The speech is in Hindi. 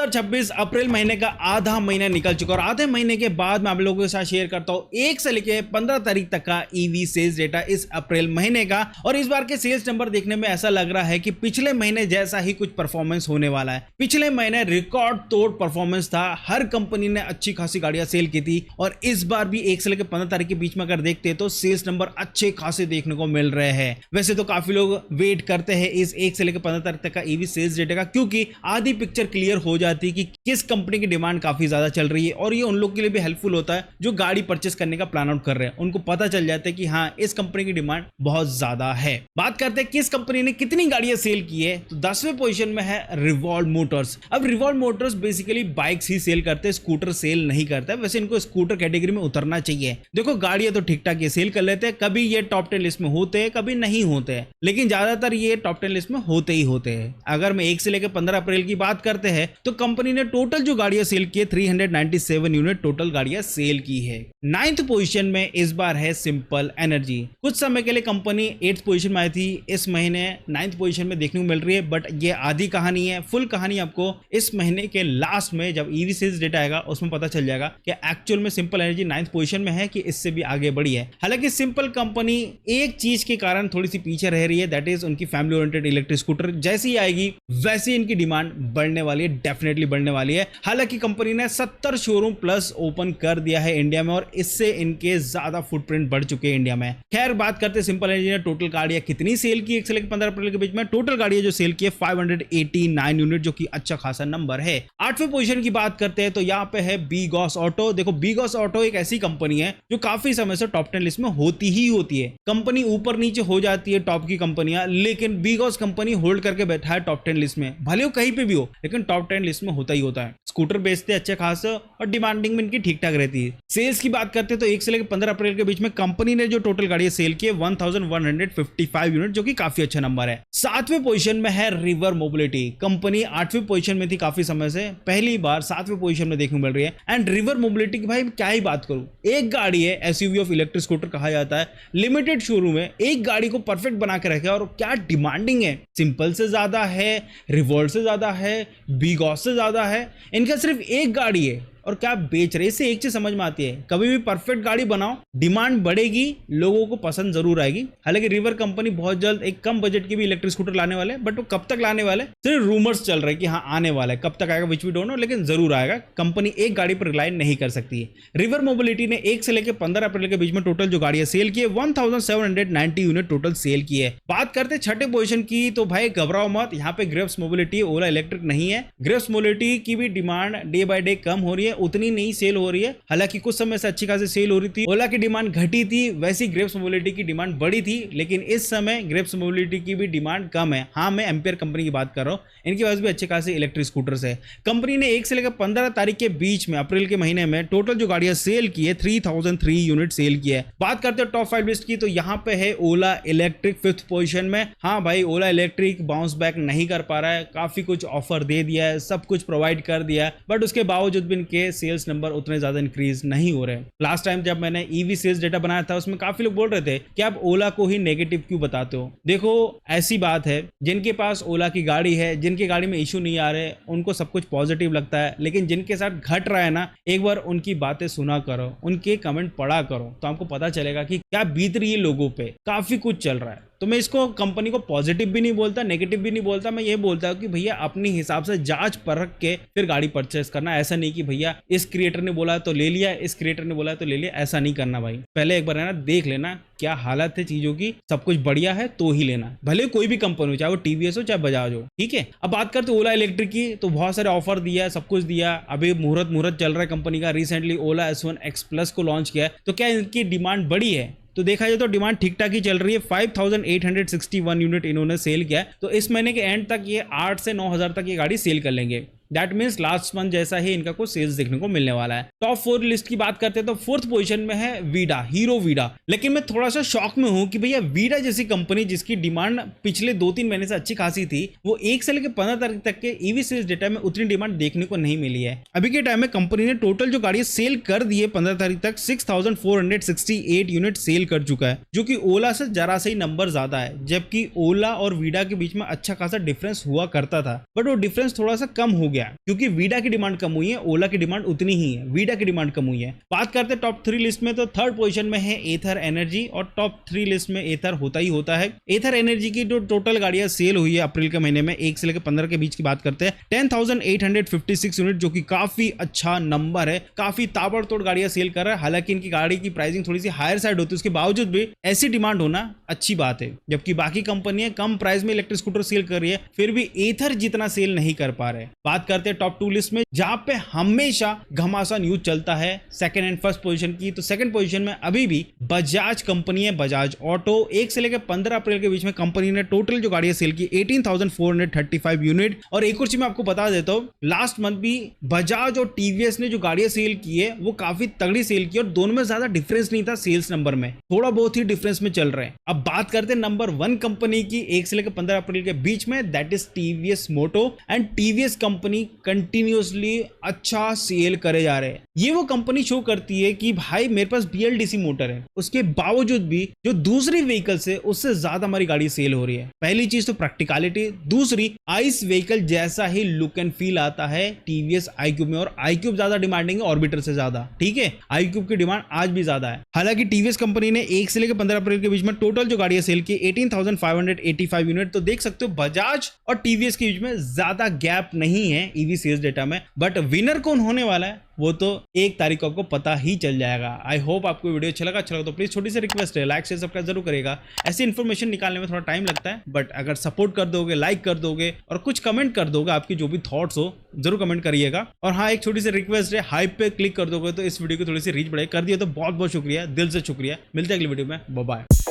2026 अप्रैल महीने का आधा महीना निकल चुका और आधे महीने के बाद मैं आप लोगों के साथ शेयर करता हूं 1 से लेकर 15 तारीख तक का ईवी सेल्स डेटा इस अप्रैल महीने का। और इस बार के सेल्स नंबर देखने में ऐसा लग रहा है कि पिछले महीने जैसा ही कुछ परफॉर्मेंस होने वाला है। पिछले महीने रिकॉर्ड तोड़ परफॉर्मेंस था, हर कंपनी ने अच्छी खासी गाड़ियां सेल की थी और इस बार भी 1 से लेकर 15 तारीख के बीच में अगर देखते हैं तो सेल्स नंबर अच्छे खासे देखने को मिल रहे हैं। वैसे तो काफी लोग वेट करते हैं इस 1 से लेकर 15 तारीख तक का ईवी सेल्स डेटा का, क्योंकि आधी पिक्चर क्लियर हो जाती है कि किस कंपनी की डिमांड काफी ज्यादा चल रही है और ये उन लोग के लिए भी हेल्पफुल होता है जो गाड़ी परचेस करने का प्लान आउट कर रहे हैं। उनको पता चल जाता है कि हाँ, इस कंपनी की डिमांड बहुत ज्यादा है। बात करते हैं किस कंपनी ने कितनी गाड़ियां सेल की है, तो 10वें पोजीशन में है रिवॉल्व मोटर्स। अब रिवॉल्व मोटर्स बेसिकली बाइक्स ही सेल करते हैं, स्कूटर सेल नहीं करता है। वैसे इनको स्कूटर कैटेगरी में उतरना चाहिए। देखो, गाड़ियां तो ठीक ठाक ये सेल कर लेते हैं, कभी ये टॉप 10 लिस्ट में होते हैं, कभी नहीं होते हैं, लेकिन ज्यादातर ये टॉप 10 लिस्ट में होते ही होते हैं। अगर मैं 1 से लेकर 15 अप्रैल की बात करते हैं तो कंपनी ने टोटल जो गाड़ियां सेल की है 397 यूनिट टोटल गाड़ियां सेल की है। 9th पोजीशन में इस बार है सिंपल एनर्जी। कुछ समय के लिए कंपनी 8th पोजीशन में आई थी, इस महीने 9th पोजीशन में देखने को मिल रही है, बट ये आधी कहानी है। फुल कहानी आपको इस महीने के लास्ट में जब ईवी सेल्स डेटा आएगा उसमें पता चल जाएगा कि एक्चुअल में सिंपल एनर्जी 9th पोजीशन में है कि इससे भी आगे बढ़ी है। हालांकि सिंपल कंपनी एक चीज के कारण थोड़ी सी पीछे रह रही है, दैट इज उनकी फैमिली ओरिएंटेड इलेक्ट्रिक स्कूटर जैसी ही आएगी वैसी इनकी डिमांड बढ़ने वाली है, डेफिनेटली बढ़ने वाली है। हालांकि कंपनी ने 70 शोरूम प्लस ओपन कर दिया है इंडिया में और इससे इनके ज्यादा फुटप्रिंट बढ़ चुके हैं इंडिया में। खैर, बात करते हैं सिंपल एनर्जी ने टोटल गाड़ियां कितनी सेल की 1 से लेकर 15 अप्रैल के बीच में। टोटल गाड़ियां जो सेल की है 589 यूनिट, जो कि अच्छा खासा नंबर है। 8वें पोजीशन की बात करते हैं तो यहाँ पे है बीगॉस ऑटो। देखो, बीगॉस ऑटो एक ऐसी कंपनी है जो काफी समय से टॉप 10 लिस्ट में होती ही होती है। कंपनी ऊपर नीचे हो जाती है टॉप की कंपनियां, लेकिन बीगॉस कंपनी होल्ड करके बैठा है टॉप 10 लिस्ट में। भले वो कहीं पे भी हो, लेकिन टॉप 10 लिस्ट में होता ही होता है। स्कूटर बेचते अच्छे खास और डिमांडिंग में इनकी ठीक ठाक रहती है। सेल्स की बात करते हैं तो 1 से लेकर 15 अप्रैल के बीच में कंपनी ने जो टोटल गाड़ियां सेल की है 1155 यूनिट, जो कि काफी अच्छा नंबर है। 7वें पोजीशन में है रिवर मोबिलिटी। कंपनी 8वीं पोजीशन में थी काफी समय से, पहली बार 7वें पोजीशन में देखने को मिल रही है। एंड रिवर मोबिलिटी की भाई क्या ही बात करूं, एक गाड़ी है, एसयूवी ऑफ इलेक्ट्रिक स्कूटर कहा जाता है, लिमिटेड शोरूम है, एक गाड़ी को परफेक्ट बना के रखे और क्या डिमांडिंग है। सिंपल से ज्यादा है, रिवॉल्व से ज्यादा है, बीगॉस से ज्यादा है। इनका सिर्फ एक गाड़ी है और क्या बेच रहे, इससे एक चीज समझ में आती है, कभी भी परफेक्ट गाड़ी बनाओ, डिमांड बढ़ेगी, लोगों को पसंद जरूर आएगी। हालांकि रिवर कंपनी बहुत जल्द एक कम बजट की भी इलेक्ट्रिक स्कूटर लाने वाले, बट वो कब तक लाने वाले सिर्फ रूमर्स चल रहे हैं कि हाँ आने वाला है, कब तक आएगा विच वी डोंट नो, लेकिन जरूर आएगा। कंपनी एक गाड़ी पर रिलाई नहीं कर सकती है। रिवर मोबिलिटी ने 1 से लेकर 15 अप्रैल के बीच में टोटल जो गाड़ियां सेल की है 1790 यूनिट टोटल सेल की है। बात करते 6ठे पोजीशन की, तो भाई घबराओ मत, यहाँ पे ग्रेव्स मोबिलिटी, ओला इलेक्ट्रिक नहीं है। ग्रेव्स मोबिलिटी की भी डिमांड डे बाय डे कम हो रही है, उतनी नहीं सेल हो रही है। हालांकि कुछ समय से अच्छी खासी सेल हो रही थी, ओला की डिमांड घटी थी, वैसी ग्रेव्स मोबिलिटी की डिमांड बढ़ी थी, लेकिन इस समय ग्रेव्स मोबिलिटी की भी डिमांड कम है। हाँ, मैं एम्पियर कंपनी की बात कर रहा हूँ, इनके पास भी अच्छे खासे इलेक्ट्रिक स्कूटर्स है। कंपनी ने 1 से लेकर 15 तारीख के बीच में अप्रैल के महीने में टोटल जो गाड़ियां सेल की है 3003 यूनिट सेल की है। बात करते हैं टॉप 5 लिस्ट की, तो यहाँ पे है ओला इलेक्ट्रिक 5th पोजीशन में। हाँ भाई, ओला इलेक्ट्रिक बाउंस बैक नहीं कर पा रहा है, काफी कुछ ऑफर दे दिया है, सब कुछ प्रोवाइड कर दिया है, बट उसके बावजूद भी इनके सेल्स नंबर उतने ज्यादा इंक्रीज नहीं हो रहे। लास्ट टाइम जब मैंने ईवी सेल्स डेटा बनाया था उसमें काफी लोग बोल रहे थे कि आप ओला को ही नेगेटिव क्यों बताते हो। देखो, ऐसी बात है, जिनके पास ओला की गाड़ी है, जिनकी गाड़ी में इश्यू नहीं आ रहे, उनको सब कुछ पॉजिटिव लगता है, लेकिन जिनके साथ घट रहा है ना, एक बार उनकी बातें सुना करो, उनके कमेंट पढ़ा करो, तो आपको पता चलेगा कि क्या बीत रही है लोगों पे। काफी कुछ चल रहा है। तो मैं इसको कंपनी को पॉजिटिव भी नहीं बोलता, नेगेटिव भी नहीं बोलता, मैं ये बोलता हूँ कि भैया अपने हिसाब से जांच परख के फिर गाड़ी परचेस करना। ऐसा नहीं कि भैया इस क्रिएटर ने बोला तो ले लिया, इस क्रिएटर ने बोला तो ले लिया, ऐसा नहीं करना भाई। पहले एक बार है ना, देख लेना क्या हालत है चीजों की, सब कुछ बढ़िया है तो ही लेना, भले कोई भी कंपनी हो, चाहे वो टीवीएस हो चाहे बजाज हो, ठीक है। अब बात करते ओला इलेक्ट्रिक की, तो बहुत सारे ऑफर दिया, सब कुछ दिया, अभी मुहूर्त चल रहा है कंपनी का। रिसेंटली ओला S1 X Plus को लॉन्च किया है, तो क्या इनकी डिमांड बढ़ी है? तो देखा जाए तो डिमांड ठीक ठाक ही चल रही है। 5861 यूनिट इन्होंने सेल किया है, तो इस महीने के एंड तक ये 8 से 9000 तक ये गाड़ी सेल कर लेंगे। दैट मीन्स लास्ट मंथ जैसा ही इनका कुछ सेल्स देखने को मिलने वाला है। टॉप 4 लिस्ट की बात करते हैं तो 4th पोजीशन में है वीडा, हीरो वीडा। लेकिन मैं थोड़ा सा शॉक में हूं कि भैया वीडा जैसी कंपनी जिसकी डिमांड पिछले 2-3 महीने से अच्छी खासी थी, वो 1 से लेकर 15 तारीख तक के ईवी सेल्स डेटा में उतनी डिमांड देखने को नहीं मिली है। अभी के टाइम में कंपनी ने टोटल जो गाड़ियां सेल कर दी है 15 तारीख तक 6468 यूनिट सेल कर चुका है, जो कि ओला से जरा से ही नंबर ज्यादा है। जबकि ओला और वीडा के बीच में अच्छा खासा डिफरेंस हुआ करता था, बट वो डिफरेंस थोड़ा सा कम हो गया गया क्योंकि वीडा की डिमांड कम हुई है, ओला की डिमांड उतनी ही है, वीडा की डिमांड कम हुई है। बात करते हैं टॉप 3 लिस्ट में, तो थर्ड पोजीशन में है एथर एनर्जी और टॉप 3 लिस्ट में एथर होता ही होता है। एथर एनर्जी की जो टोटल गाड़ियां सेल हुई है अप्रैल के महीने में 1 से लेकर 15 के बीच की बात करते हैं 10,856 यूनिट, जो कि काफी अच्छा नंबर है, काफी ताबड़तोड़ गाड़ियां सेल कर रहा है। हालांकि इनकी गाड़ी की प्राइसिंग थोड़ी सी हायर साइड होती है, उसके बावजूद भी ऐसी डिमांड होना अच्छी बात है। जबकि बाकी कंपनियां कम प्राइस में इलेक्ट्रिक स्कूटर सेल कर रही है, फिर भी एथर जितना सेल नहीं कर पा रहे। बात करते हैं टॉप 2 लिस्ट में, जहां पे हमेशा घमासान न्यूज चलता है सेकंड एंड फर्स्ट पोजीशन की, तो सेकंड पोजीशन में अभी भी बजाज कंपनी है, बजाज ऑटो। 1 से लेकर 15 अप्रैल के बीच में कंपनी ने टोटल जो गाड़ियां सेल की 18,435 यूनिट। और एक और चीज मैं आपको बता देता हूं, लास्ट मंथ भी बजाज और टीवीएस ने जो गाड़ियां सेल की है वो काफी तगड़ी सेल की, और दोनों में ज्यादा डिफरेंस नहीं था सेल्स नंबर में, थोड़ा बहुत ही डिफरेंस में चल रहे हैं। अब बात करते हैं नंबर 1 कंपनी की 1 से लेकर 15 अप्रैल के बीच में, that is TVS Moto. And TVS company continuously अच्छा सेल करे जा रहे हैं। ये वो कंपनी शो करती है कि भाई मेरे पास BLDC मोटर है, उसके बावजूद भी जो दूसरी व्हीकल से उससे ज्यादा हमारी गाड़ी सेल हो रही है। पहली चीज तो प्रैक्टिकलिटी, दूसरी आइस व्हीकल जैसा ही लुक एंड फील आता है टीवीएस iQube में, और iQube ज्यादा डिमांडिंग है ऑर्बिटर से ज्यादा, ठीक है, iQube की डिमांड आज भी ज्यादा है। हालांकि टीवीएस कंपनी ने 1 से लेकर 15 अप्रैल के बीच में टोटल जो गाड़ियां सेल की 18,585 यूनिट, तो देख सकते हो बजाज और टीवीएस के बीच में ज्यादा गैप नहीं है ईवी सेल्स डेटा में। बट विनर कौन होने वाला है वो तो 1 तारीख को आपको पता ही चल जाएगा। आई होप आपको वीडियो अच्छा लगा तो प्लीज छोटी सी रिक्वेस्ट है, लाइक शेयर सब्सक्राइब जरूर करेगा। ऐसी इन्फॉर्मेशन निकालने में थोड़ा टाइम लगता है, बट अगर सपोर्ट कर दोगे, लाइक कर दोगे और कुछ कमेंट कर दोगे, आपकी जो भी थॉट्स हो जरूर कमेंट करिएगा। और हाँ, एक छोटी सी रिक्वेस्ट है, हाइप पे क्लिक कर दोगे तो इस वीडियो की थोड़ी सी रीच बढ़े, कर दिया तो बहुत बहुत शुक्रिया, दिल से शुक्रिया। मिलते हैं अगली वीडियो में, बाय बाय।